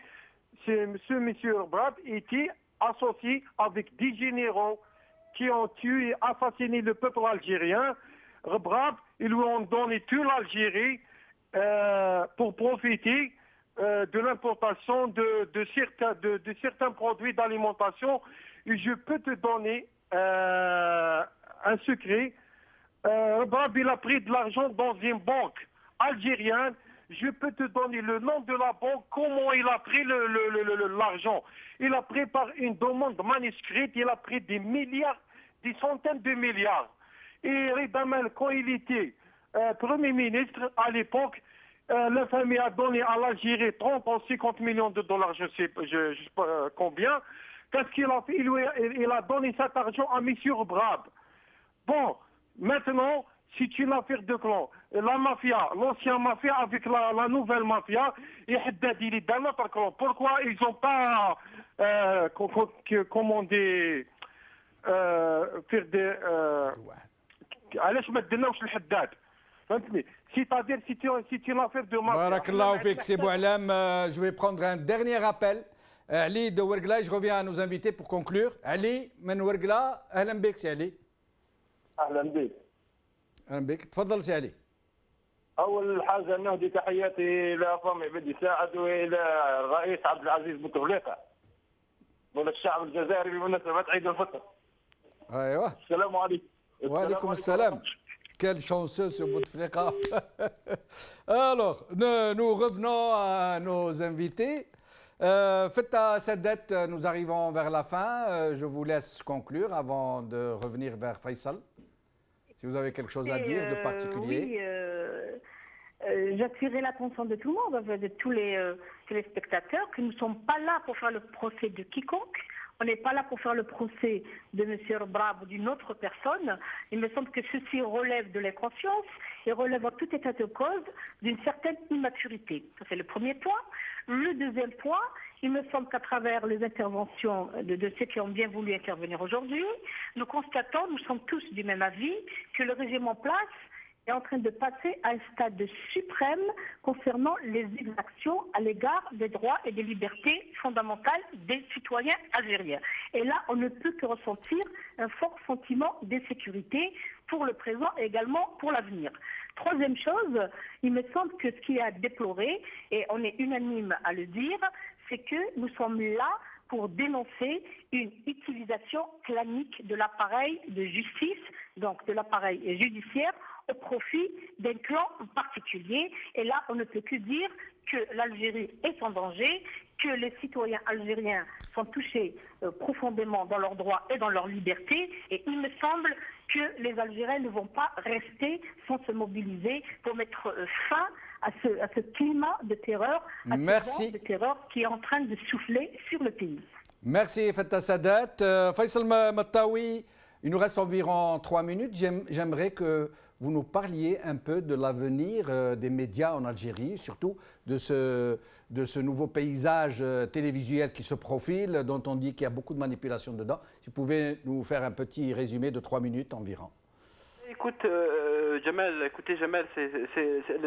c'est M. Brab était associé avec 10 généraux qui ont tué et assassiné le peuple algérien. Brab, ils lui ont donné toute l'Algérie pour profiter de l'importation de certains produits d'alimentation. Et je peux te donner un secret. Brab, il a pris de l'argent dans une banque algérienne. Je peux te donner le nom de la banque, comment il a pris l'argent. Il a pris par une demande manuscrite, il a pris des milliards, des centaines de milliards. Et Redamel, quand il était Premier ministre, à l'époque, la famille a donné à l'Algérie 30 ou 50 millions de dollars, je ne sais pas combien. Qu'est-ce qu'il a fait? Il a donné cet argent à M. Brab. Bon, maintenant, c'est une affaire de clan. La mafia, l'ancienne mafia avec la nouvelle mafia, et Haddad, il est dans notre clan. Pourquoi ils n'ont pas commandé faire des... علاش ما دناوش الحداد فهمتني c'est-à-dire c'est une affaire de mafia. Barakallahu fik, c'est Boualem. Je vais prendre un dernier appel. Ali de Ouergla, je reviens à nos invités pour conclure. Ali من Ouergla, اهلا بك سي علي. اهلا بك. اهلا بك، تفضل سي علي. اول حاجه نهدي تحياتي الى فمي بدي ساعد والى الرئيس عبد العزيز بوتفليقه وللشعب الجزائري بمناسبه عيد الفطر. ايوه. السلام عليكم. وعليكم السلام. Quel chanceux ce Bouteflika. Alors, nous revenons à nos invités. Faites cette dette, nous arrivons vers la fin. Je vous laisse conclure avant de revenir vers Faisal. Si vous avez quelque chose à dire de particulier. Oui, j'attirerai l'attention de tout le monde, de tous les téléspectateurs, que nous ne sommes pas là pour faire le procès de quiconque. On n'est pas là pour faire le procès de M. Brab ou d'une autre personne. Il me semble que ceci relève de l'inconscience et relève en tout état de cause d'une certaine immaturité. Ça, c'est le premier point. Le deuxième point, il me semble qu'à travers les interventions de ceux qui ont bien voulu intervenir aujourd'hui, nous constatons, nous sommes tous du même avis, que le régime en place est en train de passer à un stade suprême concernant les exactions à l'égard des droits et des libertés fondamentales des citoyens algériens. Et là, on ne peut que ressentir un fort sentiment d'insécurité pour le présent et également pour l'avenir. Troisième chose, il me semble que ce qui est à déplorer, et on est unanime à le dire, c'est que nous sommes là pour dénoncer une utilisation clanique de l'appareil de justice, donc de l'appareil judiciaire, au profit d'un clan particulier. Et là, on ne peut que dire que l'Algérie est en danger, que les citoyens algériens sont touchés profondément dans leurs droits et dans leur liberté. Et il me semble que les Algériens ne vont pas rester sans se mobiliser pour mettre fin à ce climat de terreur, à ce vent de terreur qui est en train de souffler sur le pays. Merci Fattah Sadat. Faisal Mattaoui, il nous reste environ 3 minutes. J'aimerais que vous nous parliez un peu de l'avenir des médias en Algérie, surtout de ce nouveau paysage télévisuel qui se profile, dont on dit qu'il y a beaucoup de manipulation dedans. Si vous pouvez nous faire un petit résumé de 3 minutes environ. Écoutez Jamel,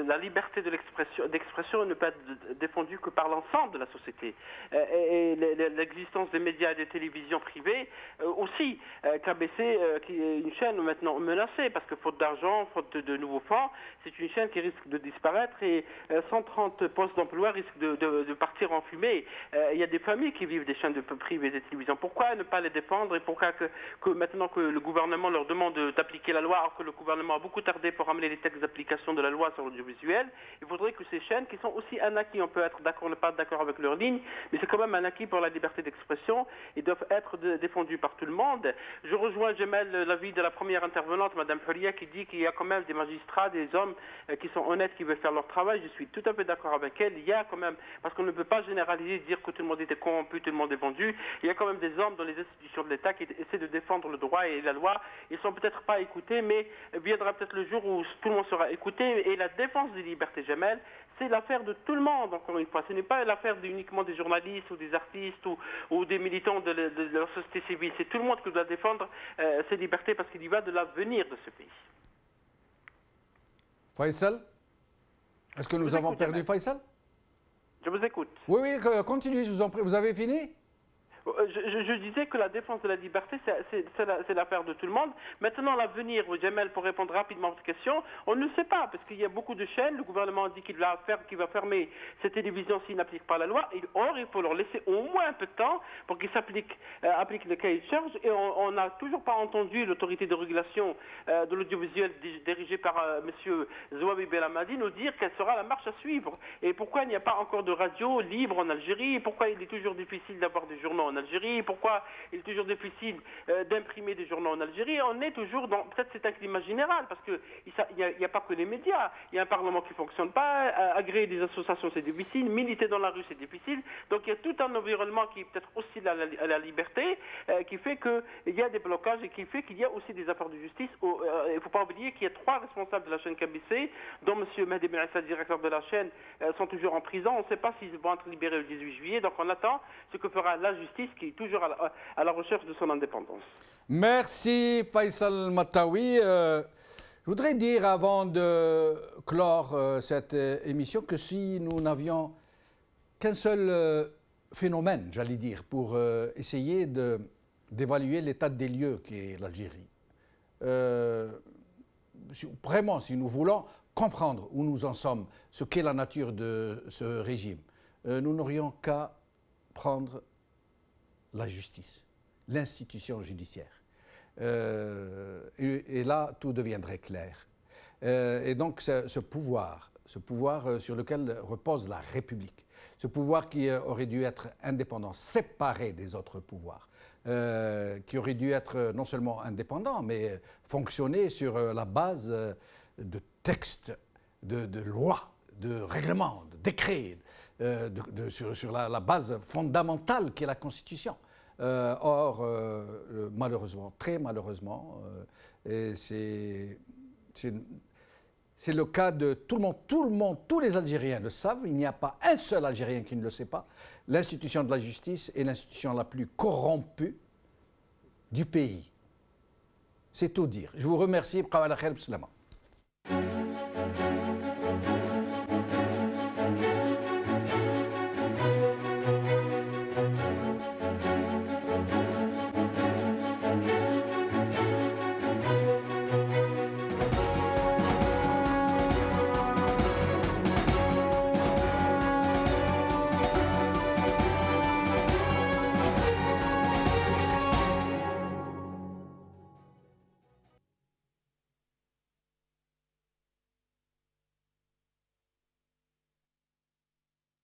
la liberté d'expression ne peut être défendue que par l'ensemble de la société. Et l'existence des médias et des télévisions privées aussi. KBC, qui est une chaîne maintenant menacée, parce que faute d'argent, faute de nouveaux fonds, c'est une chaîne qui risque de disparaître et 130 postes d'emploi risquent de partir en fumée. Il y a des familles qui vivent des chaînes privées et des télévisions. Pourquoi ne pas les défendre et pourquoi que maintenant que le gouvernement leur demande d'appliquer la loi, alors que le gouvernement a beaucoup tardé pour amener les textes d'application de la loi sur l'audiovisuel, il faudrait que ces chaînes, qui sont aussi un acquis, on peut être d'accord ou ne pas d'accord avec leur ligne, mais c'est quand même un acquis pour la liberté d'expression et doivent être défendus par tout le monde. Je rejoins Jamel l'avis de la première intervenante, Madame Huria, qui dit qu'il y a quand même des magistrats, des hommes qui sont honnêtes, qui veulent faire leur travail. Je suis tout à fait d'accord avec elle. Il y a quand même, parce qu'on ne peut pas généraliser, dire que tout le monde était corrompu, tout le monde est vendu. Il y a quand même des hommes dans les institutions de l'État qui essaient de défendre le droit et la loi. Ils ne sont peut-être pas écoutés, mais viendra peut-être le jour où tout le monde sera écouté. Et la défense des libertés, Jamel, c'est l'affaire de tout le monde, encore une fois. Ce n'est pas l'affaire uniquement des journalistes ou des artistes ou des militants de la société civile. C'est tout le monde qui doit défendre ces libertés parce qu'il y va de l'avenir de ce pays. Faisal, est-ce que nous avons perdu Faisal? Je vous écoute. Oui, continuez, je vous en prie. Vous avez fini? Je disais que la défense de la liberté, c'est l'affaire de tout le monde. Maintenant, l'avenir, Jamel, pour répondre rapidement à votre question, on ne sait pas, parce qu'il y a beaucoup de chaînes. Le gouvernement dit qu'il va fermer ces télévisions s'ils n'appliquent pas la loi. Or, il faut leur laisser au moins un peu de temps pour qu'ils appliquent le cahier de charge. Et on n'a toujours pas entendu l'autorité de régulation de l'audiovisuel dirigée par M. Zouabi Belhamadi nous dire quelle sera la marche à suivre. Et pourquoi il n'y a pas encore de radio libre en Algérie? Et pourquoi il est toujours difficile d'avoir des journaux en Algérie, pourquoi il est toujours difficile d'imprimer des journaux en Algérie? On est toujours dans, peut-être c'est un climat général, parce qu'il n'y a pas que les médias, il y a un parlement qui ne fonctionne pas, agréer des associations c'est difficile, militer dans la rue c'est difficile, donc il y a tout un environnement qui est peut-être hostile à la liberté, qui fait qu'il y a des blocages et qui fait qu'il y a aussi des affaires de justice. Il ne faut pas oublier qu'il y a 3 responsables de la chaîne KBC, dont M. Mehdi Ben Issa, directeur de la chaîne, sont toujours en prison. On ne sait pas s'ils vont être libérés le 18 juillet, donc on attend ce que fera la justice, qui est toujours à la recherche de son indépendance. Merci Faisal Matawi. Je voudrais dire avant de clore cette émission que si nous n'avions qu'un seul phénomène, j'allais dire, pour essayer d'évaluer l'état des lieux qu'est l'Algérie, vraiment si nous voulons comprendre où nous en sommes, ce qu'est la nature de ce régime, nous n'aurions qu'à prendre la justice, l'institution judiciaire. Et là, tout deviendrait clair. Et donc, ce pouvoir sur lequel repose la République, ce pouvoir qui aurait dû être indépendant, séparé des autres pouvoirs, qui aurait dû être non seulement indépendant, mais fonctionner sur la base de textes, de lois, de règlements, de décrets, sur la base fondamentale qu'est la Constitution. Or, malheureusement, très malheureusement, c'est le cas de tout le monde, tous les Algériens le savent, il n'y a pas un seul Algérien qui ne le sait pas. L'institution de la justice est l'institution la plus corrompue du pays. C'est tout dire. Je vous remercie.